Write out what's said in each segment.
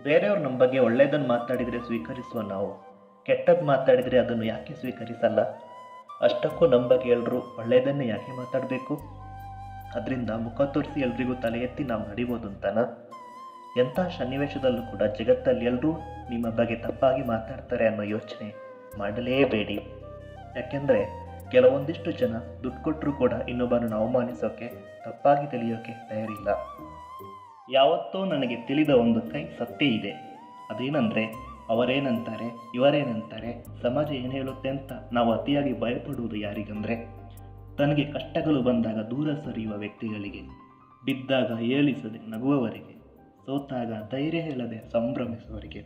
ಬೇರೆಯವ್ರು ನಮ್ಮ ಬಗ್ಗೆ ಒಳ್ಳೆಯದನ್ನು ಮಾತಾಡಿದರೆ ಸ್ವೀಕರಿಸುವ ನಾವು ಕೆಟ್ಟದ್ದು ಮಾತಾಡಿದರೆ ಅದನ್ನು ಯಾಕೆ ಸ್ವೀಕರಿಸಲ್ಲ? ಅಷ್ಟಕ್ಕೂ ನಮ್ಮ ಬಗ್ಗೆ ಎಲ್ಲರೂ ಒಳ್ಳೆಯದನ್ನೇ ಯಾಕೆ ಮಾತಾಡಬೇಕು? ಅದರಿಂದ ಮುಖ ತೋರಿಸಿ ಎಲ್ರಿಗೂ ತಲೆ ಎತ್ತಿ ನಾವು ನಡಿಬೋದು ಅಂತನಾ? ಎಂಥ ಸನ್ನಿವೇಶದಲ್ಲೂ ಕೂಡ ಜಗತ್ತಲ್ಲಿ ಎಲ್ಲರೂ ನಿಮ್ಮ ಬಗ್ಗೆ ತಪ್ಪಾಗಿ ಮಾತಾಡ್ತಾರೆ ಅನ್ನೋ ಯೋಚನೆ ಮಾಡಲೇಬೇಡಿ. ಯಾಕೆಂದರೆ ಕೆಲವೊಂದಿಷ್ಟು ಜನ ದುಡ್ಡು ಕೊಟ್ಟರೂ ಕೂಡ ಇನ್ನೊಬ್ಬರನ್ನು ಅವಮಾನಿಸೋಕೆ, ತಪ್ಪಾಗಿ ತಿಳಿಯೋಕೆ ತಯಾರಿಲ್ಲ. ಯಾವತ್ತೋ ನನಗೆ ತಿಳಿದ ಒಂದು ಕೈ ಸತ್ಯ ಇದೆ. ಅದೇನೆಂದರೆ, ಅವರೇನಂತಾರೆ, ಇವರೇನಂತಾರೆ, ಸಮಾಜ ಏನು ಹೇಳುತ್ತೆ ಅಂತ ನಾವು ಅತಿಯಾಗಿ ಭಯಪಡುವುದು ಯಾರಿಗಂದರೆ, ತನಗೆ ಕಷ್ಟಗಳು ಬಂದಾಗ ದೂರ ಸರಿಯುವ ವ್ಯಕ್ತಿಗಳಿಗೆ, ಬಿದ್ದಾಗ ಏಳಿಸದೆ ನಗುವವರಿಗೆ, ಸೋತಾಗ ಧೈರ್ಯ ಹೇಳದೆ ಸಂಭ್ರಮಿಸುವವರಿಗೆ.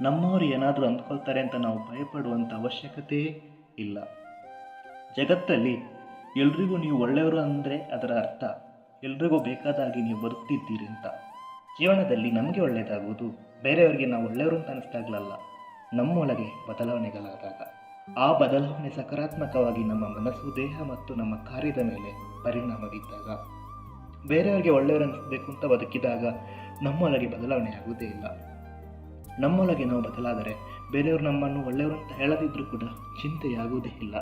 ನಮ್ಮವರು ಏನಾದರೂ ಅಂದ್ಕೊಳ್ತಾರೆ ಅಂತ ನಾವು ಭಯಪಡುವಂಥ ಅವಶ್ಯಕತೆಯೇ ಇಲ್ಲ. ಜಗತ್ತಲ್ಲಿ ಎಲ್ರಿಗೂ ನೀವು ಒಳ್ಳೆಯವರು ಅಂದರೆ ಅದರ ಅರ್ಥ ಎಲ್ರಿಗೂ ಬೇಕಾದಾಗಿ ನೀವು ಬದುಕ್ತಿದ್ದೀರಿ ಅಂತ. ಜೀವನದಲ್ಲಿ ನಮಗೆ ಒಳ್ಳೆಯದಾಗುವುದು ಬೇರೆಯವರಿಗೆ ನಾವು ಒಳ್ಳೆಯವರು ಅಂತ ಅನಿಸ್ದಾಗಲಲ್ಲ, ನಮ್ಮೊಳಗೆ ಬದಲಾವಣೆಗಳಾದಾಗ. ಆ ಬದಲಾವಣೆ ಸಕಾರಾತ್ಮಕವಾಗಿ ನಮ್ಮ ಮನಸ್ಸು, ದೇಹ ಮತ್ತು ನಮ್ಮ ಕಾರ್ಯದ ಮೇಲೆ ಪರಿಣಾಮ ಬೀರಿದಾಗ. ಬೇರೆಯವರಿಗೆ ಒಳ್ಳೆಯವರು ಅನಿಸ್ಬೇಕು ಅಂತ ಬದುಕಿದಾಗ ನಮ್ಮೊಳಗೆ ಬದಲಾವಣೆ ಆಗುವುದೇ ಇಲ್ಲ. ನಮ್ಮೊಳಗೆ ನಾವು ಬದಲಾದರೆ ಬೇರೆಯವರು ನಮ್ಮನ್ನು ಒಳ್ಳೆಯವರು ಅಂತ ಹೇಳದಿದ್ರೂ ಕೂಡ ಚಿಂತೆಯಾಗುವುದೇ ಇಲ್ಲ.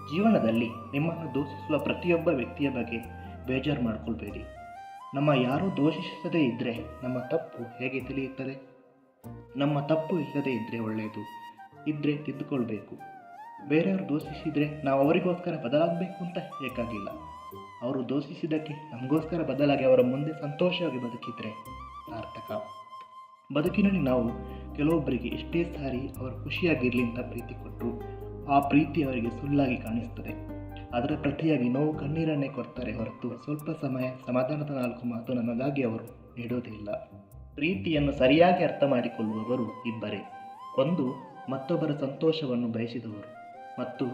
ಜೀವನದಲ್ಲಿ ನಿಮ್ಮನ್ನು ದೂಷಿಸುವ ಪ್ರತಿಯೊಬ್ಬ ವ್ಯಕ್ತಿಯ ಬಗ್ಗೆ ಬೇಜಾರು ಮಾಡಿಕೊಳ್ಬೇಡಿ. ನಮ್ಮ ಯಾರೂ ದೂಷಿಸದೇ ಇದ್ದರೆ ನಮ್ಮ ತಪ್ಪು ಹೇಗೆ ತಿಳಿಯುತ್ತದೆ? ನಮ್ಮ ತಪ್ಪು ಇಲ್ಲದೇ ಇದ್ದರೆ ಒಳ್ಳೆಯದು, ಇದ್ದರೆ ತಿದ್ದುಕೊಳ್ಬೇಕು. ಬೇರೆಯವರು ದೂಷಿಸಿದರೆ ನಾವು ಅವರಿಗೋಸ್ಕರ ಬದಲಾಗಬೇಕು ಅಂತ ಬೇಕಾಗಿಲ್ಲ. ಅವರು ದೂಷಿಸಿದ್ದಕ್ಕೆ ನಮಗೋಸ್ಕರ ಬದಲಾಗಿ ಅವರ ಮುಂದೆ ಸಂತೋಷವಾಗಿ ಬದುಕಿದರೆ ಸಾರ್ಥಕ. ಬದುಕಿನಲ್ಲಿ ನಾವು ಕೆಲವೊಬ್ಬರಿಗೆ ಎಷ್ಟೇ ಸಾರಿ ಅವರು ಖುಷಿಯಾಗಿರಲಿ ಅಂತ ಪ್ರೀತಿ ಕೊಟ್ಟರು, ಆ ಪ್ರೀತಿ ಅವರಿಗೆ ಸುಳ್ಳಾಗಿ ಕಾಣಿಸ್ತದೆ. ಅದರ ಪ್ರತಿಯಾಗಿ ನೋವು ಕಣ್ಣೀರನ್ನೇ ಕೊಡ್ತಾರೆ ಹೊರತು ಸ್ವಲ್ಪ ಸಮಯ ಸಮಾಧಾನದ 4 ಮಾತು ನಮಗಾಗಿ ಅವರು ನೀಡೋದಿಲ್ಲ. ಪ್ರೀತಿಯನ್ನು ಸರಿಯಾಗಿ ಅರ್ಥ ಮಾಡಿಕೊಳ್ಳುವವರು ಇಬ್ಬರೇ. ಒಂದು, ಮತ್ತೊಬ್ಬರ ಸಂತೋಷವನ್ನು ಬಯಸಿದವರು, ಮತ್ತು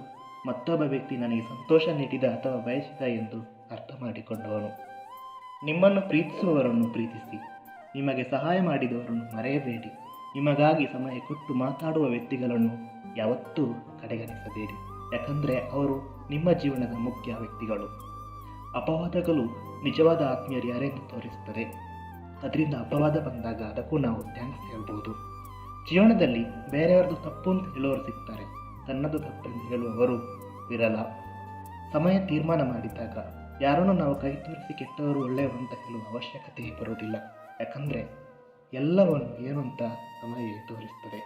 ಮತ್ತೊಬ್ಬ ವ್ಯಕ್ತಿ ನನಗೆ ಸಂತೋಷ ನೀಡಿದ ಅಥವಾ ಬಯಸಿದ ಎಂದು ಅರ್ಥ ಮಾಡಿಕೊಂಡವನು. ನಿಮ್ಮನ್ನು ಪ್ರೀತಿಸುವವರನ್ನು ಪ್ರೀತಿಸಿ, ನಿಮಗೆ ಸಹಾಯ ಮಾಡಿದವರನ್ನು ಮರೆಯಬೇಡಿ. ನಿಮಗಾಗಿ ಸಮಯ ಕೊಟ್ಟು ಮಾತಾಡುವ ವ್ಯಕ್ತಿಗಳನ್ನು ಯಾವತ್ತೂ ಕಡೆಗಣಿಸಬೇಡಿ. ಯಾಕಂದರೆ ಅವರು ನಿಮ್ಮ ಜೀವನದ ಮುಖ್ಯ ವ್ಯಕ್ತಿಗಳು. ಅಪವಾದಗಳು ನಿಜವಾದ ಆತ್ಮೀಯರು ಯಾರೆಂದು ತೋರಿಸುತ್ತದೆ. ಅದರಿಂದ ಅಪವಾದ ಬಂದಾಗ ಅದಕ್ಕೂ ನಾವು ಥ್ಯಾಂಕ್ಸ್ ಹೇಳ್ಬೋದು. ಜೀವನದಲ್ಲಿ ಬೇರೆಯವ್ರದ್ದು ತಪ್ಪು ಅಂತ ಹೇಳುವವರು ಸಿಗ್ತಾರೆ, ತನ್ನದು ತಪ್ಪೆಂದು ಹೇಳುವವರು ವಿರಳ. ಸಮಯ ತೀರ್ಮಾನ ಮಾಡಿದಾಗ ಯಾರನ್ನೂ ನಾವು ಕೈ ತೋರಿಸಿ ಕೆಟ್ಟವರು ಒಳ್ಳೆಯವರು ಅಂತ ಹೇಳುವ ಅವಶ್ಯಕತೆ ಬರೋದಿಲ್ಲ. ಯಾಕಂದರೆ ಎಲ್ಲವನ್ನು ಏನು ಅಂತ ಸಮಯ ತೋರಿಸ್ತದೆ.